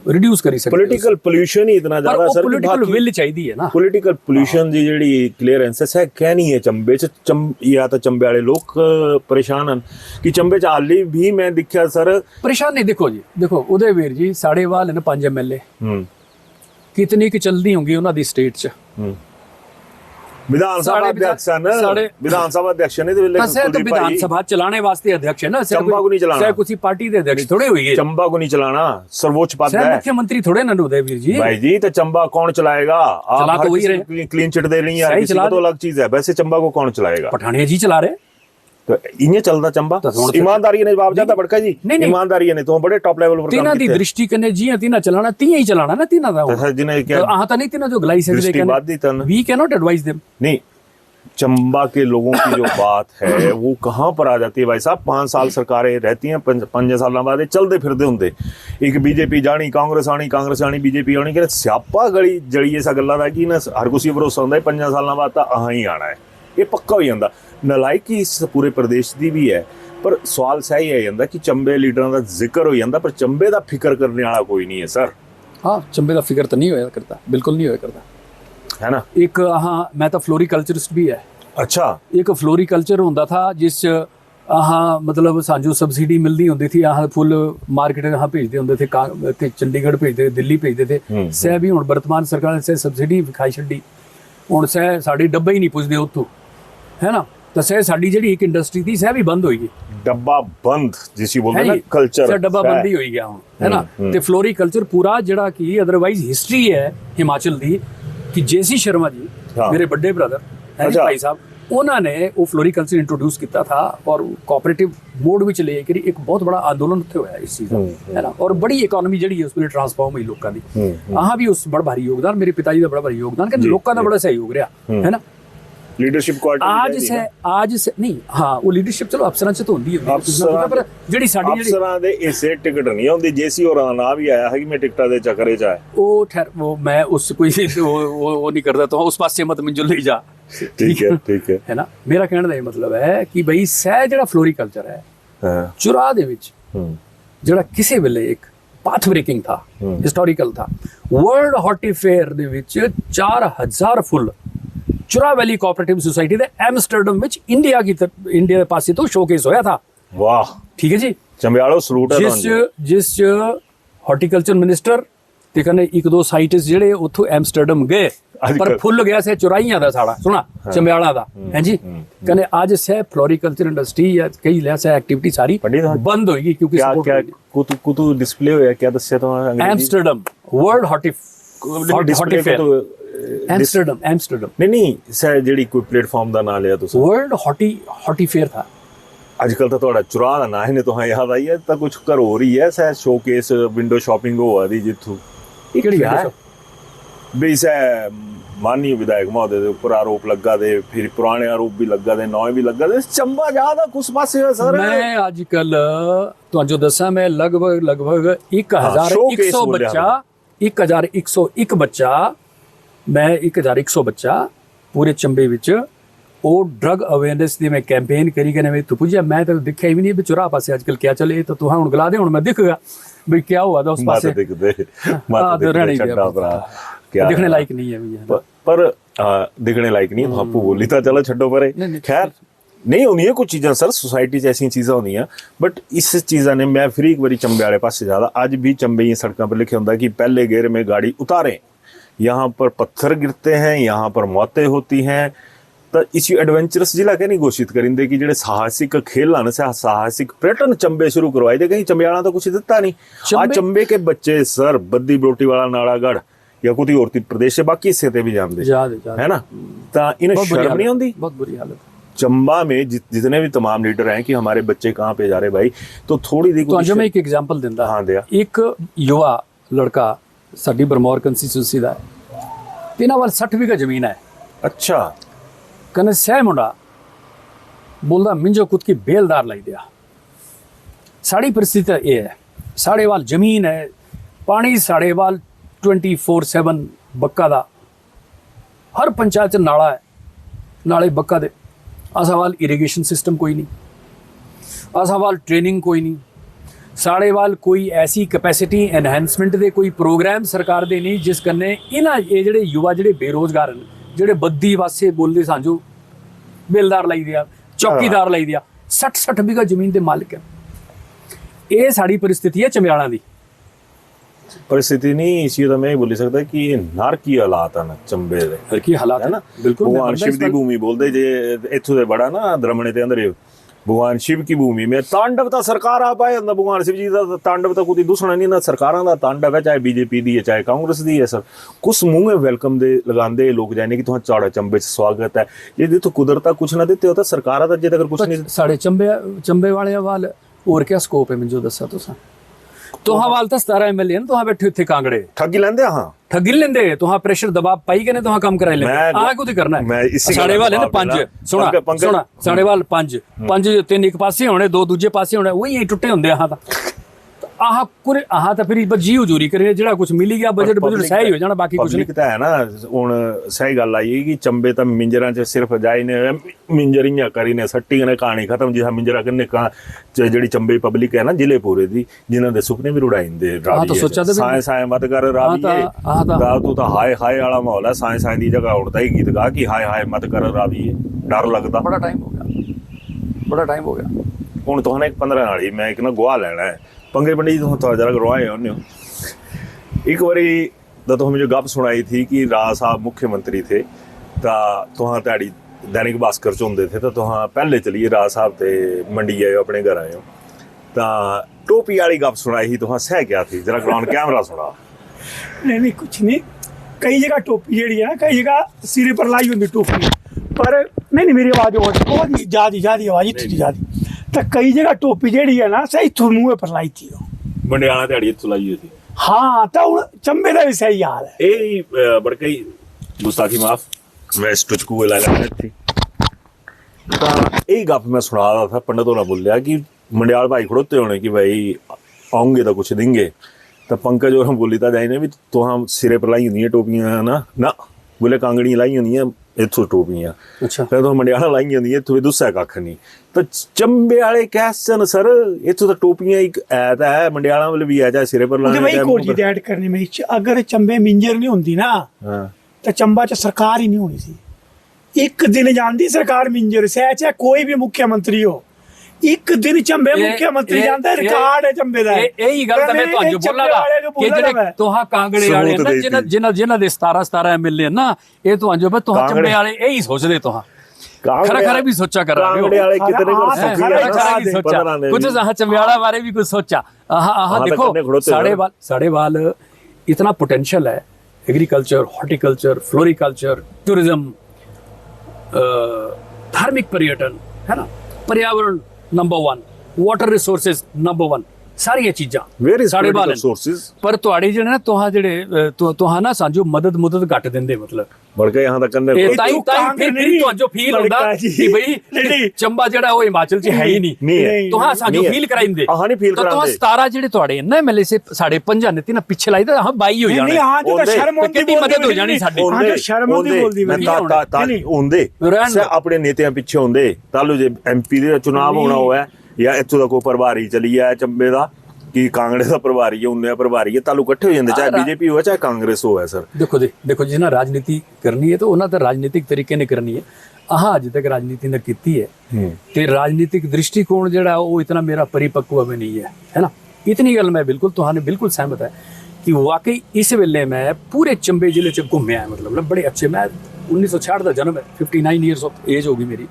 [SPEAKER 2] ਰਿਡਿਊਸ ਕਰੀ ਸਕਦੇ
[SPEAKER 1] ਪੋਲੀਟੀਕਲ ਪੋਲੂਸ਼ਨ ਹੀ ਇਤਨਾ ਜ਼ਿਆਦਾ ਸਰ
[SPEAKER 2] ਪੋਲੀਟੀਕਲ ਵਿਲ ਚਾਹੀਦੀ ਹੈ ਨਾ
[SPEAKER 1] ਪੋਲੀਟੀਕਲ ਪੋਲੂਸ਼ਨ ਦੀ ਜਿਹੜੀ ਕਲੀਅਰੈਂਸ ਹੈ ਕਹਿਣੀ ਹੈ ਚੰਬੇ ਚ ਜਾਂ ਤਾਂ ਚੰਬੇ ਵਾਲੇ ਲੋਕ ਪਰੇਸ਼ਾਨ ਹਨ ਕਿ ਚੰਬੇ ਚ ਹਾਲੀ ਵੀ ਮੈਂ ਦੇਖਿਆ ਸਰ
[SPEAKER 2] ਪਰੇਸ਼ਾਨ ਨਹੀਂ ਦੇਖੋ ਉਹਦੇ ਵੀਰ ਜੀ ਸਾਡੇ ਵਾਲ ਨੇ 5 MLA ਕਿਤਨੀ ਕਿ ਚਲਦੀ ਹੋਗੀ ਉਹਨਾਂ ਦੀ ਸਟੇਟ ਚ
[SPEAKER 1] विधान सभा अध्यक्ष विधान सभा अध्यक्ष ने
[SPEAKER 2] तो विधान सभा चलाने वास्ते अध्यक्ष है ना
[SPEAKER 1] चंबा को नहीं चलाना
[SPEAKER 2] कुछ पार्टी के अध्यक्ष थोड़े हुई है
[SPEAKER 1] चंबा को नहीं चलाना सर्वोच्च पद है
[SPEAKER 2] मुख्यमंत्री थोड़े ना उदयवीर जी
[SPEAKER 1] भाई जी तो चंबा कौन चलाएगा
[SPEAKER 2] चला तो वही रहे
[SPEAKER 1] क्लीन चिट दे रही है किसी को तो अलग चीज है वैसे चंबा को कौन चलाएगा
[SPEAKER 2] पठानिया जी चला रहे
[SPEAKER 1] तो इन्हें चलता चंबा
[SPEAKER 2] तो हुण
[SPEAKER 1] ईमानदारी ने जवाब जाता बड़का जी
[SPEAKER 2] नहीं।
[SPEAKER 1] ईमानदारी ने तो बड़े टॉप लेवल पर
[SPEAKER 2] तिना दी दृष्टि कने जियां तिना चलाना तियां ही चलाना ना तिना दा
[SPEAKER 1] सर जिन्हें क्या
[SPEAKER 2] आहा तो नहीं तिना जो गलाई सकदे
[SPEAKER 1] दृष्टिवादी तन
[SPEAKER 2] we can not advise them.
[SPEAKER 1] नहीं, चंबा के लोगों की जो बात है वो कहाँ पर आ जाती है भाई साहब। 5 साल सरकारें रहती हैं, 5 साल बाद चलते फिरते होंगे। एक बीजेपी जानी कांग्रेस आनी बीजेपी आनी कि स्यापा गली जड़ी इस गल्ला दा कि ना हर कुछ भरोसा होंदा 5 साल बाद तो अहां ही आना है, ये पक्का हो जाता। नलायकी इस पूरे प्रदेश की भी है, पर सवाल सही आ जाता कि चंबे लीडरां दा जिक्र हो जाता पर चंबे दा फिक्र करने वाला कोई नहीं है सर।
[SPEAKER 2] हाँ चंबे का फिक्र तो नहीं होया करता, बिल्कुल नहीं होया करता
[SPEAKER 1] है ना।
[SPEAKER 2] एक हाँ मैं तो फ्लोरिकल्चरिस्ट भी है।
[SPEAKER 1] अच्छा,
[SPEAKER 2] एक फ्लोरिकल्चर होंदा था जिस हाँ मतलब सानू सब्सिडी मिलती होंदी थी, हाँ फुल मार्केट हाँ भेजते होंगे थे, चंडीगढ़ भेजते दिल्ली भेजते थे। सह भी हुण वर्तमान सरकार ने सह सब्सिडी खाई छड्डी, हुण सह साडी डब्बा ही नहीं पुजदे उत्थों, है ना। तो सह साडी जिहड़ी एक इंडस्ट्री थी सह भी बंद होई गई,
[SPEAKER 1] डब्बा बंद जिसी बोलते ना कल्चर,
[SPEAKER 2] सह डब्बा बंद ही होई गया हुण, है ना। ते फ्लोरिकल्चर पूरा जिहड़ा कि अदरवाइज हिस्ट्री है हिमाचल दी कि जेसी शर्मा जी मेरे बड़े ब्रदर है जी भाई साहब, उन्होंने वो फ्लोरिकल्चर इंट्रोड्यूस किया था और कोऑपरेटिव मोड में चले कि एक बहुत बड़ा आंदोलन उत्थे होया इस चीज़ का, है ना। और बड़ी इकोनॉमी जी उसमें ट्रांसफॉर्म हुई लोगों की, अहाँ भी उस बड़ा भारी योगदान, मेरे पिताजी का बड़ा भारी योगदान कि लोगों का बड़ा सहयोग रहा, है ना।
[SPEAKER 1] लीडरशिप क्वालिटी
[SPEAKER 2] आज से नहीं, हाँ वो लीडरशिप चलो अफसरां च तो होंदी है, पर जिहड़ी साडी
[SPEAKER 1] अफसरां दे इसे टिकट नहीं होंदी। जेसी और ना भी आया है कि मैं टिकटा दे चक्करे च आया,
[SPEAKER 2] वो ठहर वो मैं उस कोई वो नहीं करता, तो उस पासे मत मंजुल ले जा,
[SPEAKER 1] ठीक है
[SPEAKER 2] ना। मेरा कहने का मतलब है कि भाई सह जिहड़ा फ्लोरिकल्चर है चुराह दे विच जिहड़ा किसी वेले एक पाथ ब्रेकिंग था, हिस्टोरिकल था। वर्ल्ड हॉर्टी फेयर दे विच 4000 फुल चुरा वैली कोऑपरेटिव सोसाइटी दे एम्स्टरडम विच इंडिया दे पासे तो शोकेस होया था।
[SPEAKER 1] वाह,
[SPEAKER 2] ठीक है जी।
[SPEAKER 1] चंबियाड़ो सलूट है
[SPEAKER 2] जिस हॉर्टिकल्चर मिनिस्टर ते कने 1-2 साइटिस्ट जेड़े उथों एम्स्टरडम गए पर फुल गया से चुराइयां दा साड़ा सुना चंबियाड़ा दा, है जी। कने आज से फ्लोरिकल्चर इंडस्ट्री या कई लिहाजा एक्टिविटी सारी बंद होगी क्योंकि
[SPEAKER 1] क्या कुतु डिस्प्ले होया क्या दस्या तो
[SPEAKER 2] Amsterdam world horti fair Amsterdam
[SPEAKER 1] नहीं सर ਜਿਹੜੀ ਕੋਈ ਪਲੇਟਫਾਰਮ ਦਾ ਨਾਮ ਲਿਆ ਤੁਸੀਂ
[SPEAKER 2] वर्ल्ड हॉर्टी फेयर था।
[SPEAKER 1] ਅੱਜਕੱਲ ਤਾਂ ਤੁਹਾਡਾ ਚੁਰਾ ਦਾ ਨਾਂ ਇਹਨੇ ਤੁਹਾਨੂੰ ਯਾਦ ਆਈ ਹੈ ਤਾਂ ਕੁਝ ਕਰ ਹੋ ਰਹੀ ਹੈ ਸਰ ਸ਼ੋਕੇਸ ਵਿੰਡੋ ਸ਼ਾਪਿੰਗ ਹੋਆ ਦੀ ਜਿੱਥੋਂ
[SPEAKER 2] ਕਿਹੜੀ ਹੈ
[SPEAKER 1] ਵੀ ਸਰ ਮਾਨੀ ਵਿਧਾਇਕ ਮਹੋਦय ਦੇ ਉੱਪਰ ਆਰੋਪ ਲੱਗਾ ਦੇ ਫਿਰ ਪੁਰਾਣੇ ਆਰੋਪ ਵੀ ਲੱਗਾ ਦੇ ਨਵੇਂ ਵੀ ਲੱਗਾ ਦੇ ਚੰਬਾ ਜ਼ਿਆਦਾ ਕੁਸ ਪਾਸੇ ਹੈ ਸਰ।
[SPEAKER 2] ਮੈਂ ਅੱਜਕੱਲ ਤੁਹਾਨੂੰ ਜੋ ਦੱਸਾਂ ਮੈਂ ਲਗਭਗ 1101 ਬੱਚਾ 1101 ਬੱਚਾ मैं 1100 बच्चा पूरे चंबे विच वो ड्रग अवेयरनेस दी मैं कैंपेन करी गए मैं तू पुछया मैं तो दिखा ही नहीं भी चुरा पासे आजकल क्या चले तो तू हुण गला दे हुण मैं दिख गया भी क्या हुआ था उस पासे दिखने लायक नहीं है
[SPEAKER 1] पर दिखने लायक नहीं आपको बोली था चलो छड्डो परे खैर नहीं होनी है कुछ चीज़ां सर सोसाइटी च ऐसी चीज़ां होंदी हैं बट इस चीज़ां ने मैं फिर एक बारी चंबे वाले पासे ज़्यादा अज भी चंबे की सड़कों पर लिखे होंगे कि पहले गेर में गाड़ी उतारें, यहाँ पर पत्थर गिरते हैं, यहाँ पर मौतें होती हैं। तो इसी एडवेंचरस जिला के नहीं घोषित करेंगे कि जेडे साहसिक खेल आने से साहसिक पर्यटन चंबे शुरू करवाए थे, कहीं चंबियाड़ा तो कुछ दिता नहीं। आज चंबे के बच्चे सर बद्दी ब्रोटी वाला नाड़ागढ़ या कोई और प्रदेश से बाकी हिस्से ते भी जानते है ना, तो इन्हें शर्म नहीं आती।
[SPEAKER 2] बहुत बुरी हालत
[SPEAKER 1] चंबा में जितने भी तमाम लीडर हैं कि हमारे बच्चे कहाँ पे जा रहे भाई, तो थोड़ी दी
[SPEAKER 2] तो मैं एक एग्जांपल दिंदा।
[SPEAKER 1] हाँ दिया।
[SPEAKER 2] एक युवा लड़का साडी बरमौर कंस्टिट्यूंसी दा तिना वाल 60 बीघा जमीन है।
[SPEAKER 1] अच्छा
[SPEAKER 2] कने सह मुंडा बोलदा मिंजो खुद की बेलदार लाई दिया। साड़ी परिस्थिति ये है, साढ़े वाल जमीन है, पानी साढ़े वाल 24/7 बक्का दा, हर पंचायत नाला है, नाले बक्का दे। असावाल इरीगेशन सिस्टम कोई नहीं, असावाल ट्रेनिंग कोई नहीं, साढ़े वाल कोई ऐसी कैपेसिटी एनहेंसमेंट दे कोई प्रोग्राम सरकार दे नहीं जिस कन्नै इन्हां ये जेह्ड़े युवा जेह्ड़े बेरोजगार न जेह्ड़े बद्दी पासे बोलदे सांजो बेलदार लाई दिया, चौकीदार लाई दिया, 60 बीघा जमीन दे मालिक है। ये साड़ी परिस्थिति है चंबियाड़ा दी।
[SPEAKER 1] परिस्थिति नहीं इसी तो मैं बोल सकता कि नारकी हालात है ना चंबे दे,
[SPEAKER 2] नारकी हालात है ना बिल्कुल।
[SPEAKER 1] भगवान शिव दी भूमि बोलदे जे इत्थों दे बड़ा ना द्रमणे दे अंदर भगवान शिव की भूमि में तांडव ਤਾਂ ਸਰਕਾਰ ਆ ਪਾਏ ਹੁੰਦਾ ਭਗਵਾਨ शिव जी ਦਾ ਤਾਂਡਵ ਤਾਂ ਕੋਈ ਦੂਸਰਾ ਨਹੀਂ ਨਾ ਸਰਕਾਰਾਂ ਦਾ ਤਾਂਡਵ ਹੈ ਚਾਹੇ ਬੀਜੇਪੀ ਦੀ ਹੈ ਚਾਹੇ ਕਾਂਗਰਸ ਦੀ ਹੈ ਸਰ ਕੁਛ ਮੂੰਹ में ਵੈਲਕਮ ਦੇ ਲਗਾਉਂਦੇ ਲੋਕ ਜਾਨੇ ਕਿ ਤੁਹਾਨੂੰ ਚਾੜਾ ਚੰਬੇ ਚ ਸਵਾਗਤ ਹੈ ਜੇ तो ਕੁਦਰਤਾ ਕੁਛ ਨਾ ਦਿੱਤੇ ਹੋ ਤਾਂ ਸਰਕਾਰਾਂ ਦਾ ਜੇ ਤੱਕ ਕੁਛ ਨਹੀਂ
[SPEAKER 2] साढ़े चंबे वाले वाल और क्या स्कोप है मुझे दसा तुसा तुहां वाल तो 17 एमएलए हैं तुहां बैठे उत्थे कांगड़े
[SPEAKER 1] ਠੱਗੀ ਲੈਂਦੇ ਹਾਂ
[SPEAKER 2] ठगी लेंदे तुहां प्रेशर दबाव पाई के ने तुहां काम कराई लेंदे आ कुछ करना है
[SPEAKER 1] मैं इसी
[SPEAKER 2] साढ़े वाले ने 5 सुना साढ़े वाल 5 3 एक पासे होने 2 दूजे पासे होने वही टुटे हुंदे आह दा आह कुरे आह ਤਾਂ ਫਿਰ ਜੀ ਹਜ਼ੂਰੀ ਕਰੇ ਜਿਹੜਾ ਕੁਝ ਮਿਲ ਗਿਆ ਬਜਟ ਸਹੀ ਹੋ ਜਾਣਾ ਬਾਕੀ ਕੁਝ ਨਹੀਂ
[SPEAKER 1] ਤਾਂ ਹੈ ਨਾ ਹੁਣ ਸਹੀ ਗੱਲ ਆਈ ਕਿ ਚੰਬੇ ਤਾਂ ਮਿੰਜਰਾਂ 'ਚ ਸਿਰਫ ਜਾਈ ਨੇ ਮਿੰਜਰੀਆਂ ਕਰੀ ਨੇ ਸੱਟੀ ਨੇ ਕਹਾਣੀ ਖਤਮ ਜਿਹਾ ਮਿੰਜਰਾ ਕਿੰਨੇ ਕਾ ਜਿਹੜੀ ਚੰਬੇ ਪਬਲਿਕ ਹੈ ਨਾ ਜ਼ਿਲ੍ਹੇ ਪੂਰੇ ਦੀ ਜਿਨ੍ਹਾਂ ਦੇ ਸੁਪਨੇ ਵੀ ਰੁੜਾਈਂਦੇ ਸਾਇ ਮਤ ਕਰ ਰਾਵੀਏ ਦਾ ਤੂੰ ਤਾਂ ਹਾਏ ਹਾਏ ਵਾਲਾ ਮਾਹੌਲ ਹੈ ਸਾਇ ਦੀ ਜਗ੍ਹਾ ਉੜਦਾ ਹੀ ਗੀਤ ਗਾ ਕਿ ਹਾਏ ਹਾਏ ਮਤ ਕਰ ਰਾਵੀਏ ਡਰ ਲੱਗਦਾ
[SPEAKER 2] ਬੜਾ ਟਾਈਮ ਹੋ ਗਿਆ
[SPEAKER 1] ਹੁਣ ਤੁਹਾਨੂੰ ਇੱਕ 15 ਵਾਲੀ ਮੈਂ ਇੱਕ ਨਾ ਗਵਾਹ ਲੈਣਾ ਹੈ पंगे पंडित जी तो जरा करवाए होने एक बारी तो मुझे गप सुनाई थी कि राज साहब मुख्यमंत्री थे तुहां ताड़ी दैनिक भास्कर च होंदे थे तो तुहां पहले चलिए राज साहब ते मंडी आए अपने घर आए हो तो टोपी वाली गप सुनाई थी तुहां सह क्या थी जरा ग्राउंड कैमरा सुना
[SPEAKER 3] नहीं कुछ नहीं कई जगह टोपी जी है ना कई जगह सिरे पर लाई होंगी टोपी पर नहीं मेरी आवाज ज्यादा आवाज इतनी ज्यादा तो कई जगह टोपी जी है ना सही इथों मुँह पर लाई थी
[SPEAKER 1] मंडियाला दिहाड़ी इथों लाई हुई थी
[SPEAKER 3] हाँ तो हुण चंबे का भी सही हाल है
[SPEAKER 1] ये बड़कई गुस्ताखी माफ मैं स्टुचकू ला लेना थी तो यही गप मैं सुना रहा था पंडित होना बोलिया कि मंडियाल भाई खड़ोते होने कि भाई आऊंगे तो कुछ देंगे तो पंकज और हम बोली था जाए भी तो हम सिरे पर लाई होंगी टोपियां ना बोले कांगड़ियां लाई होंगी इथों टोपियां
[SPEAKER 2] अच्छा
[SPEAKER 1] तो मंडियाला लाई होंगी इथों दूसरा कख नहीं तो चंबे वाले कैसन सर इथों तो टोपियां एक ऐत है मंडियाला वाले भी है चाहे सिरे पर
[SPEAKER 3] लाने भाई कोई चीज ऐड करने में अगर चंबे मिंजर नहीं होंदी ना तो चंबा च सरकार ही नहीं होनी सी एक दिन जानती सरकार मिंजर से चाहे कोई भी मुख्यमंत्री हो एक दिन चंबे मुख्यमंत्री जानता है रिकॉर्ड है चंबे दा
[SPEAKER 2] यही गल ਤਾਂ ਮੈਂ ਤੁਹਾਨੂੰ ਬੋਲਾਂਗਾ ਕਿ ਜਿਹੜੇ ਤੋਹਾ ਕਾਂਗੜੇ ਵਾਲੇ ਨਾ ਜਿਨ੍ਹਾਂ ਦੇ 17 ਐਮਐਲਏ ਨਾ ਇਹ ਤੁਹਾਨੂੰ ਜੋ ਤੋਹਾ ਚੰਬੇ ਵਾਲੇ ਇਹੀ ਸੋਚਦੇ ਤੋਹਾ खरा भी सोचा कर कुछ चंबियाड़ा बारे भी कुछ सोचा देखो साढ़े वाल इतना पोटेंशियल है एग्रीकल्चर हॉर्टिकल्चर फ्लोरिकल्चर टूरिज्म धार्मिक पर्यटन है ना पर्यावरण नंबर 1 वाटर रिसोर्सेज नंबर 1 सारिया चीजा साढ़े वाल पर तुहाड़े जेहड़े ना तुहां ना सांजो मदद घट देंदे मतलब
[SPEAKER 1] बड़के यहां तक करने
[SPEAKER 2] तुहां फील होंदा कि भाई चंबा जेहड़ा वो हिमाचल च है ही नहीं तुहां सांजो फील कराइंदे
[SPEAKER 1] हां नहीं फील करांदे
[SPEAKER 2] तुहां 17 जेहड़े तुहाड़े ना एमएलए से साढ़े 5 ने ना पीछे लाई हां 22 हो जाने
[SPEAKER 3] हां जो शर्म होंदी
[SPEAKER 2] कितनी मदद हो जानी साडी
[SPEAKER 3] हां जो शर्म होंदी बोलदी
[SPEAKER 1] मैं होंदे अपने नेताओं पीछे होंदे तालू जे एमपी दे चुनाव होना होया या इत्थों दा कोई प्रभारी चली है चंबे दा कि कांगड़े दा प्रभारी है उन्ने प्रभारी है तालू इकट्ठे हो जांदे चाहे बीजेपी हो चाहे कांग्रेस हो है सर
[SPEAKER 2] देखो जिन्हें राजनीति करनी है तो उन्हें तो राजनीतिक तरीके ने करनी है अज तक राजनीति ने की है ते राजनीतिक दृष्टिकोण जिहड़ा वो इतना मेरा परिपक्व भी नहीं है ना इतनी गल मैं बिल्कुल तुहानू बिल्कुल सहमत है कि वाकई इस वेले मैं पूरे चंबे जिले च घूमया मतलब बड़े अच्छे मैं 1966 का जन्म है 59 ईयर्स ऑफ एज होगी मेरी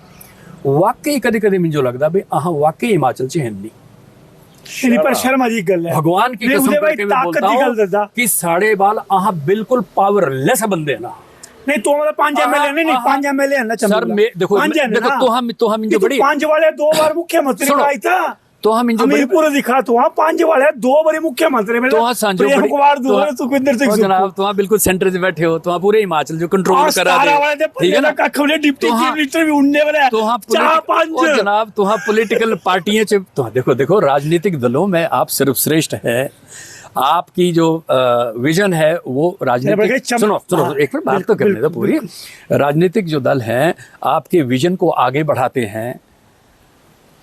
[SPEAKER 2] वाकई कदे मिंजो लगता भी वाकई हिमाचल च है नहीं
[SPEAKER 3] पर शर्मा जी गल है
[SPEAKER 2] भगवान की कसम करके मैं बोलता हूं कि साढ़े बाल बिल्कुल पावरलेस बंदे ना
[SPEAKER 3] नहीं तो मतलब 5 एमएलए नहीं 5 एमएलए है ना
[SPEAKER 2] सर देखो तो हम जो बड़ी
[SPEAKER 3] 5 वाले 2 बार मुख्यमंत्री का था
[SPEAKER 2] तो हम इंजो
[SPEAKER 3] बड़ी पूरा दिखा तो 5 वाले 2 बार मुख्यमंत्री में
[SPEAKER 2] तो सांजो
[SPEAKER 3] कुमार दूर सुखविंदर सिंह
[SPEAKER 2] जनाब तो बिल्कुल सेंटर से बैठे हो तो पूरे हिमाचल जो कंट्रोल करा दे ठीक है ना
[SPEAKER 3] कखले डिप्टी चीफ मिनिस्टर भी उनने वाला
[SPEAKER 2] तो जनाब तो पॉलिटिकल पार्टियां च देखो राजनीतिक दलों में आप सर्वश्रेष्ठ है आपकी जो विजन है वो राजनीतिक सुनो एक मिनट बात तो करने दो पूरी राजनीतिक जो दल हैं आपके विजन को आगे बढ़ाते हैं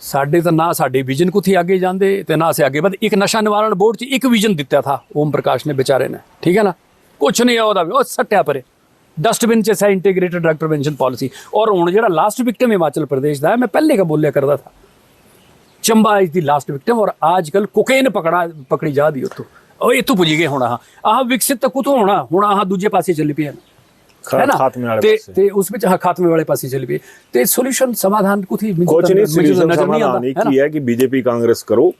[SPEAKER 2] साडे तो ना साडे विजन को थी आगे जाते तो ना से आगे बद एक नशा निवारण बोर्ड च एक विजन दिता था ओम प्रकाश ने बेचारे ने ठीक है ना कुछ नहीं है सट्या परे डस्टबिन च इंटीग्रेटेड ड्रग प्रिवेंशन पॉलिसी और हुण जिहड़ा लास्ट विक्टिम हिमाचल प्रदेश का है मैं पहले का बोलिया करता था Chamba is the last victim और आजकल कोकेन पकड़ी जा दी उत्थों इत्थों पुजी गए हुण आह विकसित तो कुतों होना हुण आह दूजे पासे चली पे ਹੈ ਨਾ
[SPEAKER 1] ਖਾਤਮੇ ਵਾਲੇ ਪਾਸੇ।
[SPEAKER 2] ਤੇ ਉਸ ਵਿੱਚ ਖਾਤਮੇ ਵਾਲੇ ਪਾਸੇ ਚਲੀ ਪਈ ਤੇ ਸੋਲੂਸ਼ਨ ਸਮਾधान ਕੁਝ
[SPEAKER 1] ਕੁਝ ਨਹੀਂ ਸੋਲੂਸ਼ਨ ਸਮਾਧਾਨ ਇਹ ਕੀ ਹੈ ਕਿ ਬੀਜੇਪੀ ਕਾਂਗਰਸ ਕਰੋ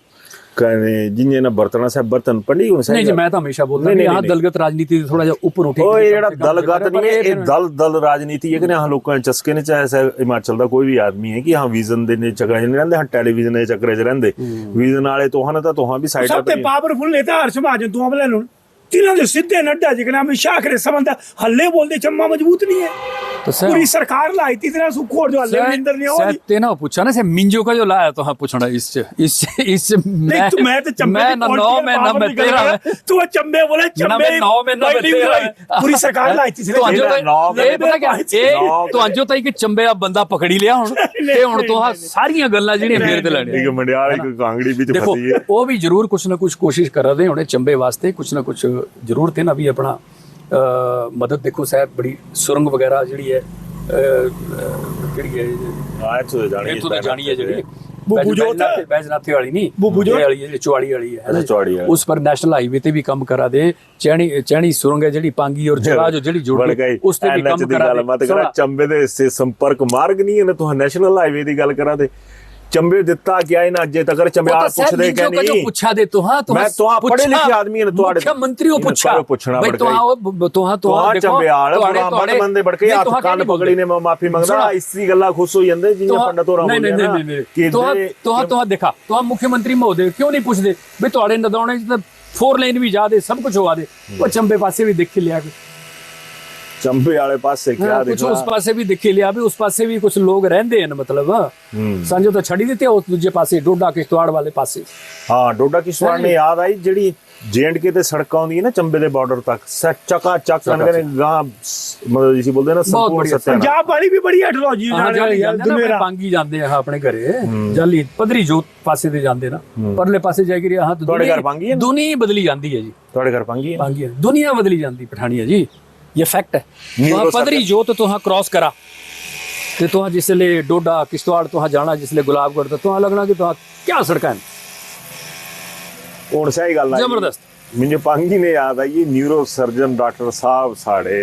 [SPEAKER 1] कहने जिन्हें ना बर्तन से बर्तन पड़ी उनसे
[SPEAKER 2] नहीं जी मैं तो हमेशा बोलता हूं यहां दलगत राजनीति थोड़ा जिहा ऊपर उठी
[SPEAKER 1] ओए जेड़ा दलगत नहीं है ये दल राजनीति है कि हां लोकां ने चस्के ने चाहे हिमाचल दा कोई भी आदमी है कि हां विजन दे ने चक्कर च नहीं रहंदे हां टेलीविजन दे चक्कर च रहंदे विजन वाले तोहां भी साइड
[SPEAKER 3] सबसे पावरफुल नेता हर्ष महाजन तू वाले नु तिन्हां दे सीधे नड्डा जिकना में शाह करे संबंध हल्ले बोलदे चम्मा मजबूत नहीं है
[SPEAKER 2] तो सर
[SPEAKER 3] पूरी सरकार लाई थी इतना सुखोर जो हल्ले अंदर नहीं हो
[SPEAKER 2] ते ना पूछा ना से मिंजो का जो लाया तो हां पूछना इस
[SPEAKER 3] मैं तो चम्मे
[SPEAKER 2] मैं ना नौ में ना मैं 13
[SPEAKER 3] तू चम्मे बोले चम्मे
[SPEAKER 2] 9 में ना मैं 13
[SPEAKER 3] पूरी सरकार लाई थी
[SPEAKER 2] तो अंजो ये पता क्या ए तो अंजो ताई कि चंबे आ बंदा पकड़ी लिया हुन ते हुन तो हां सारीਆਂ ਗੱਲਾਂ ਜਿਹੜੀਆਂ ਮੇਰੇ ਤੇ ਲੈਣੀਆਂ
[SPEAKER 1] ਇੱਕ ਮੰਡਿਆਲ ਇੱਕ ਕਾਂਗੜੀ ਵਿੱਚ ਫਸੀ ਹੈ
[SPEAKER 2] ਉਹ ਵੀ ਜ਼ਰੂਰ ਕੁਛ ਨਾ ਕੁਛ ਕੋਸ਼ਿਸ਼ ਕਰ ਰਹੇ ਹੋਣੇ ਚੰਬੇ ਵਾਸਤੇ ਕੁਛ ਨਾ ਕੁਛ ਜ਼ਰੂਰ ਤੇ ਨਾ ਵੀ ਆਪਣਾ ਮਦਦ ਦੇਖੋ ਸਾਹਿਬ ਬੜੀ ਸੁਰੰਗ ਵਗੈਰਾ ਜਿਹੜੀ ਹੈ ਕਿਹੜੀ ਹੈ
[SPEAKER 1] ਇੱਥੋਂ
[SPEAKER 2] ਇੱਥੋਂ ਜਾਣੀ ਹੈ ਜਿਹੜੀ
[SPEAKER 3] ਬੁੱਬੂ ਜੋਤ
[SPEAKER 2] ਬੈਜਨਾਥੇ ਵਾਲੀ ਨਹੀਂ
[SPEAKER 3] ਬੁੱਬੂ ਜੋਤ
[SPEAKER 2] ਵਾਲੀ ਜਿਹੜੀ ਚੁਆੜੀ ਵਾਲੀ ਹੈ
[SPEAKER 1] ਚੌੜੀ ਹੈ
[SPEAKER 2] ਉਸ ਪਰ ਨੈਸ਼ਨਲ ਹਾਈਵੇ ਤੇ ਵੀ ਕੰਮ ਕਰਾ ਦੇ ਚੈਣੀ ਸੁਰੰਗ ਹੈ ਜਿਹੜੀ ਪਾਂਗੀ ਔਰ ਜਗ੍ਹਾ ਜਿਹੜੀ ਜੋੜ ਉਸ ਤੇ ਵੀ ਕੰਮ ਕਰਾ ਦੇ
[SPEAKER 1] ਮਤ ਕਰਾ ਚੰਬੇ ਦੇ ਸੇ ਸੰਪਰਕ ਮਾਰਗ ਨਹੀਂ ਹੈ ਤੁਹਾਂ ਨੈਸ਼ਨਲ ਹਾਈਵੇ ਦੀ ਗੱਲ ਕਰਾ ਦੇ चंबे दिता क्या है ना अजे तक चंबियाल पूछदे के नहीं
[SPEAKER 2] पूछा दे तो हां
[SPEAKER 1] मैं तो पढ़े लिखे आदमी ने तोड़े
[SPEAKER 2] मुख्यमंत्री को पूछा भाई तो देखो
[SPEAKER 1] चंबियाल मत बंदे बड़के हाथ कान पकड़ी ने माफी मंगदा इसी गल्ला खुश हो जांदे जियां पंडित होरा बोले ना
[SPEAKER 2] तो देखा तो मुख्यमंत्री महोदय क्यों नहीं पूछदे भाई तोड़े नदौणे च 4 लेन भी जा दे सब कुछ होवा दे वो चंबे पासे भी देख लिया
[SPEAKER 1] चंबे वाले पासे क्या
[SPEAKER 2] कुछ उस पासे भी दिखे लिया भी उस पासे भी कुछ लोग रहंदे हैं मतलब संजो तो छड़ी देते उस दूजे पासे डोडा किश्तवाड़ वाले पासे
[SPEAKER 1] हां डोडा किश्तवाड़ ने याद आई जेडी जेएंडके ते सड़कां होंदी है ना चंबे दे बॉर्डर तक चका चक करके गां मतलब जिसी बोलदे ना संपूर्ण सत्य
[SPEAKER 3] पंजाब वाली भी बड़ी एटोलॉजी
[SPEAKER 2] मेरा पांगी जांदे हैं अपने घरे जाली पदरी जोत पासे ते जांदे ना परले पासे जाके हां तो
[SPEAKER 1] तोड़े घर पांगी है
[SPEAKER 2] दुनिया बदली जांदी है जी
[SPEAKER 1] तोड़े घर पांगी
[SPEAKER 2] है दुनिया बदली जांदी पठानी है जी ये फैक्ट है तो पदरी जो तो तुहां क्रॉस करा ते तुहां जिसले डोडा किश्तवाड़ तुहां जाना जिसले गुलाबगढ़ तो तुहां लगना कि तुहां क्या सड़कां
[SPEAKER 1] हुण सही गल है
[SPEAKER 2] जबरदस्त
[SPEAKER 1] मुझे पांगी ने याद आई न्यूरो सर्जन डॉक्टर साहब साढ़े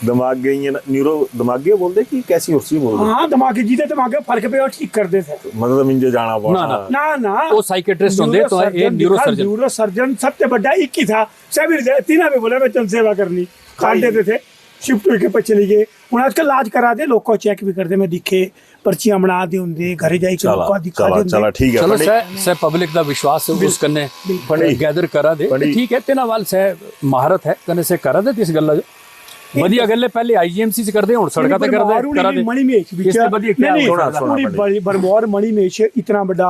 [SPEAKER 1] दिमागे न्यूरो दिमागे बोलते कि कैसी उर्सी बोलते
[SPEAKER 3] हां दिमागे जी दे दिमागे फर्क पे और ठीक कर दे थे
[SPEAKER 1] मतलब मुझे जाना पड़ा
[SPEAKER 3] ना ना
[SPEAKER 2] वो साइकियाट्रिस्ट होंदे तो ये
[SPEAKER 3] न्यूरो सर्जन सबसे बड़ा एक ही था सभी तीनों में बोला मैं जन सेवा करनी काट देते थे शिफ्ट होके पे चले गए हुण आजकल इलाज करा दे लोग को चेक भी करते मैं दिखे पर्चियां बना दे हुंदे घरे जाई के लोग को दिखा दे
[SPEAKER 1] चलो ठीक है
[SPEAKER 2] चलो से पब्लिक दा विश्वास उस कन्ने गैदर करा दे ठीक है तेना वाल से महारत है कने से करा दे इस गल्ला ਵਧੀਆ ਗੱਲ ਹੈ ਪਹਿਲੇ ਆਈਜੀਐਮਸੀ ਚ ਕਰਦੇ ਹੁਣ ਸੜਕਾਂ ਤੇ ਕਰਦੇ ਕਰਾ ਦੇ
[SPEAKER 3] ਮਣੀਮੇਸ਼ ਵਿੱਚ
[SPEAKER 2] ਵਧੀਆ ਕਿਆ
[SPEAKER 3] ਬੜੀ ਬਰਮੌਰ ਮਣੀਮੇਸ਼ इतना बड़ा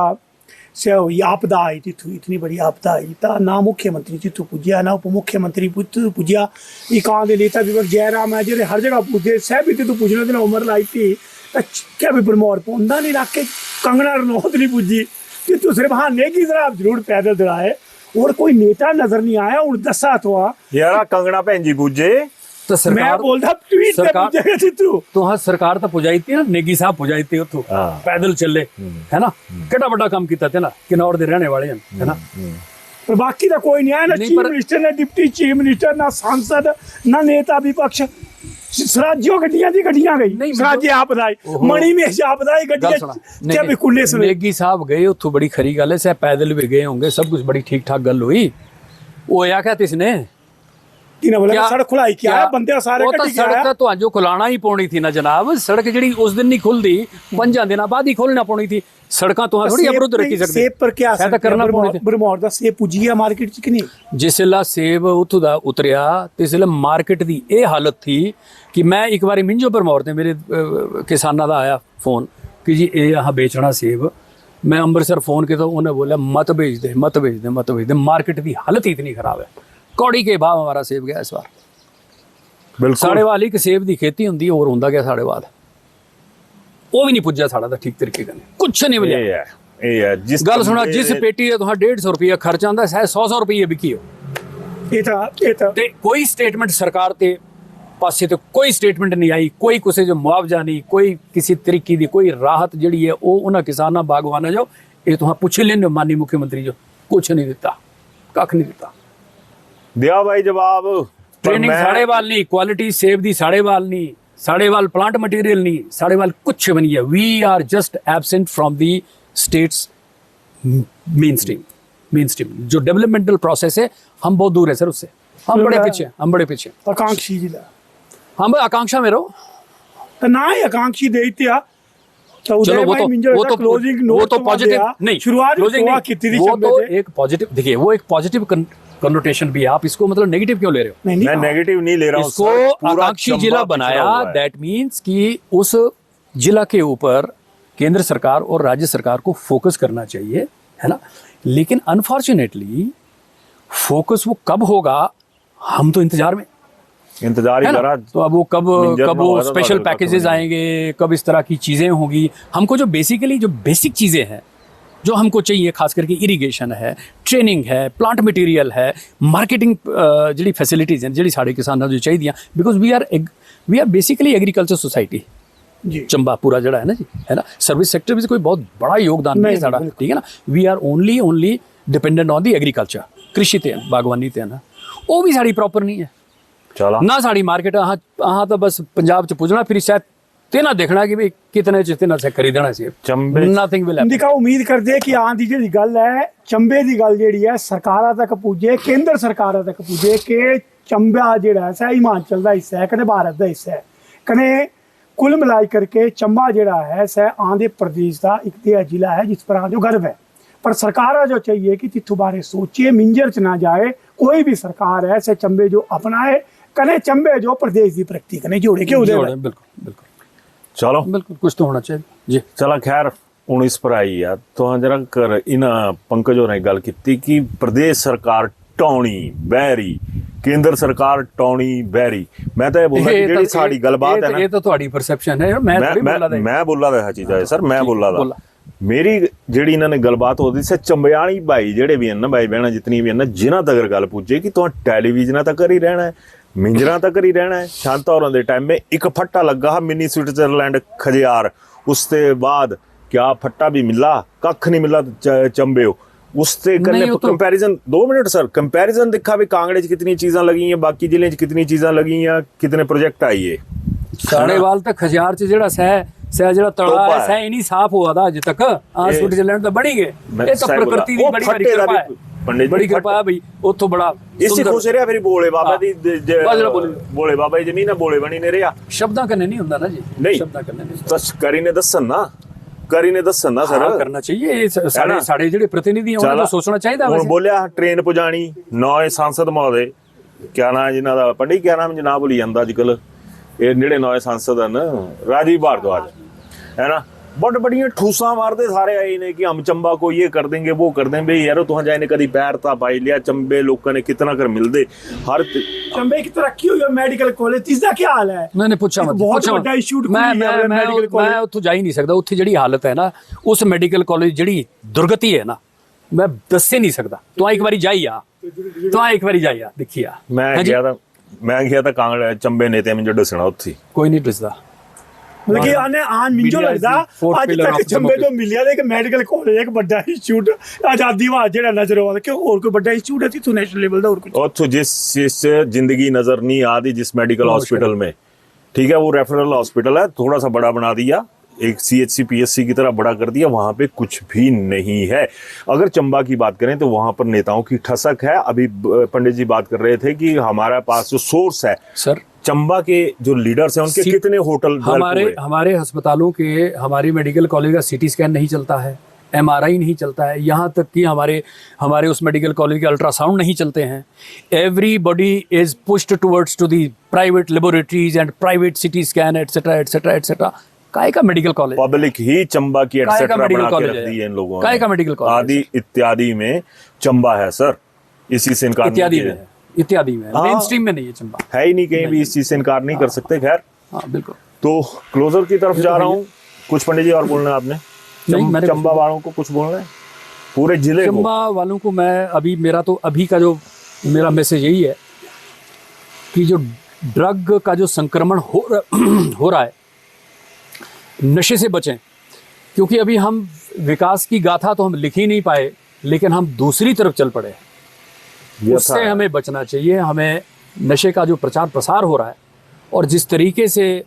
[SPEAKER 3] से आपदा आई थी इतनी बड़ी आपदा आई था ना मुख्यमंत्री जी तू पुजिया ना उप मुख्यमंत्री पुजिया ये कहाँ के नेता विपक्ष जयराम है जेरे हर जगह पूछे सह भी तू पूछने दिन उम्र लाई थी क्या भी बरमौर पौंदा नहीं रख के कंगना रनौत नहीं पुजी कि तू सिर्फ हाँ नेगी जरा जरूर पैदल दड़ाए और कोई नेता नजर नहीं आया हूँ दसा तो
[SPEAKER 1] यार कंगना भैन जी पूजे
[SPEAKER 2] तो सरकार
[SPEAKER 3] मैं बोलता ट्वीट पे तू
[SPEAKER 2] तो हाँ सरकार तो पुजाई थी ना नेगी साहब पुजाई थी उतो पैदल चले है ना केड़ा बड़ा काम किया थे ना किन्नौर दे रहने वाले है ना
[SPEAKER 3] पर बाकी तो कोई नहीं आया ना चीफ मिनिस्टर ना डिप्टी चीफ मिनिस्टर ना सांसद ना नेता विपक्ष सराजियों गड्डियां दी गड्डियां गई सराजी आपदाई मणि में आपदाई गड्डियां क्या भी कुल्ले सुने
[SPEAKER 2] नेगी साहब गए उतो बड़ी खरी गल है सह पैदल भी गए होंगे सब कुछ बड़ी ठीक ठाक गल हुई वो आया क्या इसने
[SPEAKER 3] सड़क खुलाई क्या बंदे सारे
[SPEAKER 2] सड़क तो जो खुलाना ही पौनी थी ना जनाब सड़क जी उस दिन नहीं खुलती 5 दिन बाद ही खोलना पौनी थी सड़कां तो थोड़ी अवरुद्ध रखी सकते
[SPEAKER 3] सेब पर क्या
[SPEAKER 2] असर करना पौनी थी
[SPEAKER 3] बरमौर दा सेब पुजी गया मार्केट च कि नहीं
[SPEAKER 2] जिसला सेब उथों दा उतरिया ते इसले मार्केट दी ये हालत थी कि मैं एक बार मिंजो बरमौर ते मेरे किसानां दा आया फोन कि जी ये यहाँ बेचना सेब मैं अमृतसर फोन किया तो उन्हें बोला मत भेज दे मार्केट की हालत ही इतनी खराब है कौड़ी के भाव हमारा सेब गया इस बार
[SPEAKER 1] बिल्कुल
[SPEAKER 2] साढ़े वाल ही सेब की खेती होंगी और होंदा गया साढ़े वाल वो भी नहीं पुजा साढ़ा तो ठीक तरीके का कुछ नहीं मिले गल सुना जिस पेटी है तुहां 150 रुपया खर्चा आंदा 100 रुपये बिकी हो ते कोई स्टेटमेंट सरकार ते पासे तो कोई स्टेटमेंट नहीं आई कोई किसी जो मुआवजा नहीं कोई किसी तरीके की कोई राहत जिहड़ी है वो उन्हां किसानां बागवानां जो ये तुहां पुछ लेने माननीय मुख्यमंत्री जो कुछ नहीं दिता कख नहीं दिता
[SPEAKER 1] दिया भाई जवाब
[SPEAKER 2] ट्रेनिंग साढ़े वाल नहीं, क्वालिटी सेव दी साढ़े वाल नहीं, साढ़े वाल प्लांट मटेरियल नहीं, साढ़े वाल कुछ भी नहीं है। We are just absent from the state's mainstream जो डेवलपमेंटल प्रोसेस है, हम बहुत दूर है सर उससे। हम बड़े पीछे, हम बड़े पीछे।
[SPEAKER 3] आकांक्षी जिला
[SPEAKER 2] हम आकांक्षा में रहो
[SPEAKER 3] तो ना ही आकांक्षी देत्या तो
[SPEAKER 2] चलो वो तो पॉजिटिव नहीं,
[SPEAKER 3] शुरुआत
[SPEAKER 2] closing
[SPEAKER 3] हुआ
[SPEAKER 2] नहीं,
[SPEAKER 3] कितनी थी
[SPEAKER 2] वो
[SPEAKER 3] चंबे
[SPEAKER 2] तो
[SPEAKER 3] से।
[SPEAKER 2] एक पॉजिटिव, देखिए वो एक पॉजिटिव कन्नोटेशन भी है, आप इसको मतलब नेगेटिव क्यों ले रहे हो?
[SPEAKER 3] नहीं, नहीं,
[SPEAKER 1] मैं नेगेटिव नहीं ले रहा हूँ
[SPEAKER 2] इसको
[SPEAKER 1] सर, पूरा
[SPEAKER 2] आकांक्षी
[SPEAKER 1] चंबा
[SPEAKER 2] जिला
[SPEAKER 1] पिछड़ा
[SPEAKER 2] बनाया,
[SPEAKER 1] हुआ है।
[SPEAKER 2] दैट मीन्स कि उस जिला के ऊपर केंद्र सरकार और राज्य सरकार को फोकस करना चाहिए, है ना। लेकिन अनफॉर्चुनेटली फोकस वो कब होगा, हम तो इंतजार में
[SPEAKER 1] इंतजार ही
[SPEAKER 2] है ना।
[SPEAKER 1] करा।
[SPEAKER 2] तो अब वो कब
[SPEAKER 1] मिंजर
[SPEAKER 2] कब
[SPEAKER 1] में
[SPEAKER 2] वो
[SPEAKER 1] होगा तो
[SPEAKER 2] स्पेशल
[SPEAKER 1] आगे का तो
[SPEAKER 2] पैकेजेस
[SPEAKER 1] नहीं।
[SPEAKER 2] आएंगे, कब इस तरह की चीजें होंगी। हमको जो बेसिकली जो बेसिक चीजें हैं जो हमको चाहिए, खास करके इरिगेशन है, ट्रेनिंग है, प्लांट मटेरियल है, मार्केटिंग जी फैसिलिटीज हैं जी साढ़े किसानों जो चाहिए, because we are basically agriculture society
[SPEAKER 3] जी
[SPEAKER 2] चंबा पूरा जड़ा है ना जी, है ना। सर्विस सेक्टर में से कोई बहुत बड़ा योगदान नहीं है साड़ा, ठीक है ना। We are only dependent on the agriculture, कृषि ते बागवानी ते ना, वो भी साड़ी प्रॉपर नहीं है
[SPEAKER 1] चला
[SPEAKER 2] ना। साड़ी मार्केट अहाँ तो बस पंजाब च पुजना, फिर शायद ते ना देखना कि भी कितने च ते ना से खरीदना सी,
[SPEAKER 1] चंबे
[SPEAKER 2] नथिंग विल
[SPEAKER 3] दिखा उम्मीद करदे कि आं दी जेह्ड़ी गल है चंबे दी गल जेह्ड़ी है सरकारां तक पुज्जे, केंद्र सरकारां तक पुज्जे कि चंबा जेह्ड़ा है हिमाचल दा हिस्सा है, कने भारत दा हिस्सा है, कने कुल मिलाई करके चंबा जेह्ड़ा है आंध्र प्रदेश का एक तिहाई जिला है जिस पर जो गर्व है। पर सरकार जो चाहिए कि तिथु बारे सोचे, मिंजर च ना जाए कोई भी सरकार है चंबे जो अपनाए, कने चंबे जो प्रदेश की प्रगति कने जोड़े के उदय
[SPEAKER 2] बिल्कुल बिल्कुल
[SPEAKER 1] चलो
[SPEAKER 2] बिल्कुल, कुछ तो होना चाहिए जी।
[SPEAKER 1] चला खैर 19 पर आई यार तो जरा कर इन्हां पंकज होरें गल कीती कि प्रदेश सरकार टौणी बहरी, केंद्र सरकार टौणी बहरी। मैं तो ये बोलदा कि जेहड़ी साडी गलबात है ना,
[SPEAKER 2] ये तो तुम्हारी परसेप्शन है, मैं थोड़ी बोला था।
[SPEAKER 1] मैं बोला था चीज़ है सर, मैं बोला था
[SPEAKER 2] बोला।
[SPEAKER 1] मेरी जेहड़ी इन्होंने गलबात होती से चंबियाणी भाई जेहड़े भी हैं ना, भाई बहना जितनी भी हैं ना, जिन्हां तक गल पुज्जे कि तुहां टैलीविजन तक ही रहना है, मिंजरा तक ही रहना है। शांता होरां दे टाइम में एक फट्टा लगा हा मिनी स्विट्जरलैंड खजियार, उसके बाद क्या फट्टा भी मिला, कख नहीं मिला चंबे उससे करने
[SPEAKER 2] तो
[SPEAKER 1] कंपैरिजन 2 मिनट सर, कंपैरिजन दिखा भी कांगड़े च कितनी चीज़ां लगी हैं, बाकी जिले च कितनी चीज़ां लगी हैं, कितने प्रोजेक्ट आई है।
[SPEAKER 2] साढ़े वाल तक खजियार च जेड़ा सह जेड़ा तला है सह इनी साफ हुआ था अज तक। स्विट्जरलैंड तो बढ़ी गए, ये तो प्रकृति दी बड़ी बड़ी कृपा है,
[SPEAKER 1] पंडित
[SPEAKER 2] बड़ी कृपा है भाई। उतो बड़ा
[SPEAKER 1] इसी खुश रहा फिर बोले बाबा दी
[SPEAKER 2] बाजरा बोले।
[SPEAKER 1] बोले बाबा दी जमीन बोले बनी ने रहा
[SPEAKER 2] शब्दां कन्ने नहीं हुंदा ना जी,
[SPEAKER 1] नहीं
[SPEAKER 2] शब्दां कन्ने नहीं
[SPEAKER 1] तस करी ने दसन ना सर
[SPEAKER 2] हाँ, करना चाहिए। ये साढ़े साढ़े जेडे प्रतिनिधि हैं उन्हें तो सोचना चाहिए था।
[SPEAKER 1] हुण बोलिया ट्रेन पुजानी नौ सांसद महोदय क्या नाम जिन्हां दा पंडित क्या नाम जनाब भुली जांदा अजकल, ये जेहड़े नौ सांसद हैं राजीव भारद्वाज है ना, बड़ बड़ियां ठूसा मारते सारे आए ने कि हम चंबा को ये कर देंगे वो कर देंगे। यारो तुहां जाए ने कदी पैर ता पाई लिया चंबे लोगों ने कितना कर मिलदे हर
[SPEAKER 3] चंबे की तरक्की हुई है, मेडिकल कॉलेज इसका क्या हाल है?
[SPEAKER 2] मैंने पूछा मत
[SPEAKER 3] बहुत बड़ा इंस्टीट्यूट
[SPEAKER 2] मैं उत्थों जा ही नहीं सकदा, उत्थे जेड़ी हालत है ना उस मेडिकल कॉलेज जेड़ी दुर्गति है ना मैं दस ही नहीं सकदा। तो एक बारी जाइया, देखिया
[SPEAKER 1] मैं गया था कांगड़ा चंबे नेते में जो दसना उत्थे
[SPEAKER 3] कोई नहीं दसदा, मतलब कि आने आन मिंजो लगदा आज तक चंबे जो मिलिया एक मेडिकल कॉलेज एक बड़ा इंस्टीट्यूट आजादी बाद जेड़ा नजर आवा कि और कोई बड़ा इंस्टीट्यूट है तो नेशनल लेवल दा और कुछ
[SPEAKER 1] उत्थों जिस जिंदगी नजर नहीं आती जिस मेडिकल हॉस्पिटल में, ठीक है वो रेफरल हॉस्पिटल है, थोड़ा सा बड़ा बना दिया, एक CHC PSC की तरह बड़ा कर दिया, वहां पे कुछ भी नहीं है। अगर चंबा की बात करें तो वहां पर नेताओं की ठसक है। अभी पंडित जी बात कर रहे थे कि हमारे पास जो सोर्स है
[SPEAKER 2] सर,
[SPEAKER 1] चंबा के जो लीडर्स हैं उनके कितने होटल
[SPEAKER 2] हमारे अस्पतालों के, हमारी मेडिकल कॉलेज का CT स्कैन नहीं चलता है, MRI नहीं चलता है, यहाँ तक कि हमारे उस मेडिकल कॉलेज के अल्ट्रासाउंड नहीं चलते हैं। Everybody is pushed towards to the private laboratories and private CT scan et cetera et cetera et cetera. काय का मेडिकल कॉलेज,
[SPEAKER 1] पब्लिक ही चंबा की एटसेट्रा बना के रख दी है इन लोगों ने।
[SPEAKER 2] काय का मेडिकल कॉलेज,
[SPEAKER 1] आदि इत्यादि में चंबा है सर, इसी से इनकार
[SPEAKER 2] इत्यादि में मेन स्ट्रीम में नहीं है चंबा,
[SPEAKER 1] है ही नहीं कहीं भी, इस चीज से इनकार नहीं कर सकते। खैर
[SPEAKER 2] हाँ बिल्कुल।
[SPEAKER 1] तो क्लोजर की तरफ जा रहा हूँ, कुछ पंडित जी और बोलना है आपने? चंबा वालों को कुछ बोलना है, पूरे जिले को
[SPEAKER 2] चंबा वालों को मैं अभी का जो मेरा मैसेज यही है कि जो ड्रग का जो संक्रमण हो रहा है, नशे से बचें, क्योंकि अभी हम विकास की गाथा तो हम लिख ही नहीं पाए, लेकिन हम दूसरी तरफ चल पड़े, उससे हमें बचना चाहिए। हमें नशे का जो प्रचार प्रसार हो रहा है और जिस तरीके से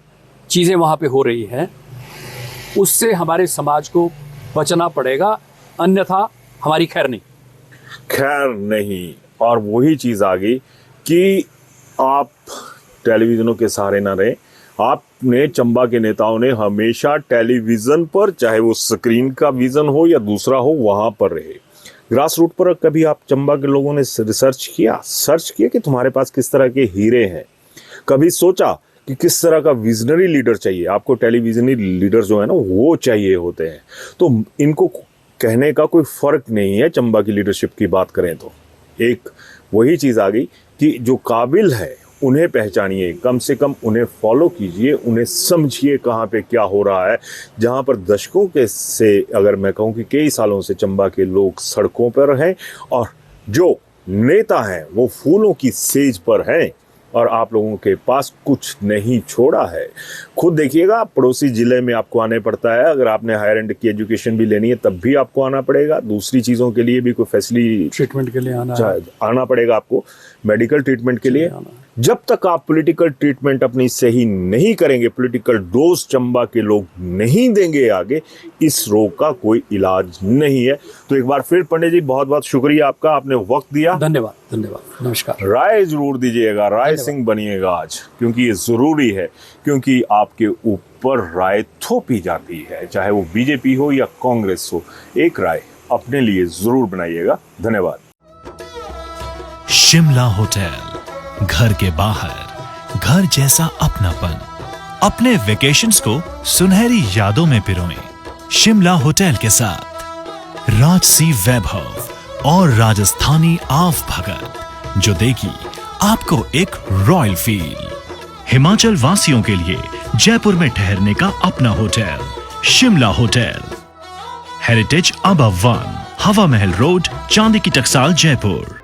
[SPEAKER 2] चीज़ें वहाँ पे हो रही हैं, उससे हमारे समाज को बचना पड़ेगा, अन्यथा हमारी खैर नहीं।
[SPEAKER 1] खैर नहीं। और वही चीज़ आ गई कि आप टेलीविज़नों के सहारे ना रहे। आपने चंबा के नेताओं ने हमेशा टेलीविज़न पर, चाहे वो स्क्रीन का विज़न हो या दूसरा हो, वहाँ पर रहे। ग्रास रूट पर कभी आप चंबा के लोगों ने सर्च किया कि तुम्हारे पास किस तरह के हीरे हैं? कभी सोचा कि किस तरह का विजनरी लीडर चाहिए? आपको टेलीविजनरी लीडर जो है ना वो चाहिए होते हैं। तो इनको कहने का कोई फ़र्क नहीं है। चंबा की लीडरशिप की बात करें तो एक वही चीज़ आ गई कि जो काबिल है उन्हें पहचानिए, कम से कम उन्हें फॉलो कीजिए, उन्हें समझिए कहाँ पे क्या हो रहा है। जहाँ पर दशकों के से, अगर मैं कहूँ कि कई सालों से चंबा के लोग सड़कों पर हैं और जो नेता हैं वो फूलों की सेज पर हैं और आप लोगों के पास कुछ नहीं छोड़ा है। खुद देखिएगा, पड़ोसी ज़िले में आपको आने पड़ता है। अगर आपने हायर एंड की एजुकेशन भी लेनी है तब भी आपको आना पड़ेगा। दूसरी चीज़ों के लिए भी कोई फैसिलिटी
[SPEAKER 2] ट्रीटमेंट के लिए
[SPEAKER 1] आना पड़ेगा आपको, मेडिकल ट्रीटमेंट के लिए। जब तक आप पॉलिटिकल ट्रीटमेंट अपनी सही नहीं करेंगे, पॉलिटिकल डोज चंबा के लोग नहीं देंगे आगे, इस रोग का कोई इलाज नहीं है। तो एक बार फिर पंडित जी बहुत बहुत शुक्रिया आपका, आपने वक्त दिया।
[SPEAKER 2] धन्यवाद, नमस्कार।
[SPEAKER 1] राय जरूर दीजिएगा, राय सिंह बनिएगा आज, क्योंकि ये ज़रूरी है, क्योंकि आपके ऊपर राय थोपी जाती है, चाहे वो बीजेपी हो या कांग्रेस हो। एक राय अपने लिए ज़रूर बनाइएगा। धन्यवाद।
[SPEAKER 4] शिमला होटल, घर के बाहर घर जैसा अपनापन। अपने वेकेशंस को सुनहरी यादों में पिरोएं शिमला होटल के साथ। राजसी वैभव और राजस्थानी आव भगत, जो देगी आपको एक रॉयल फील। हिमाचल वासियों के लिए जयपुर में ठहरने का अपना hotel Shimla hotel. Heritage above 1, हवा महल रोड, चांदी की टकसाल, जयपुर।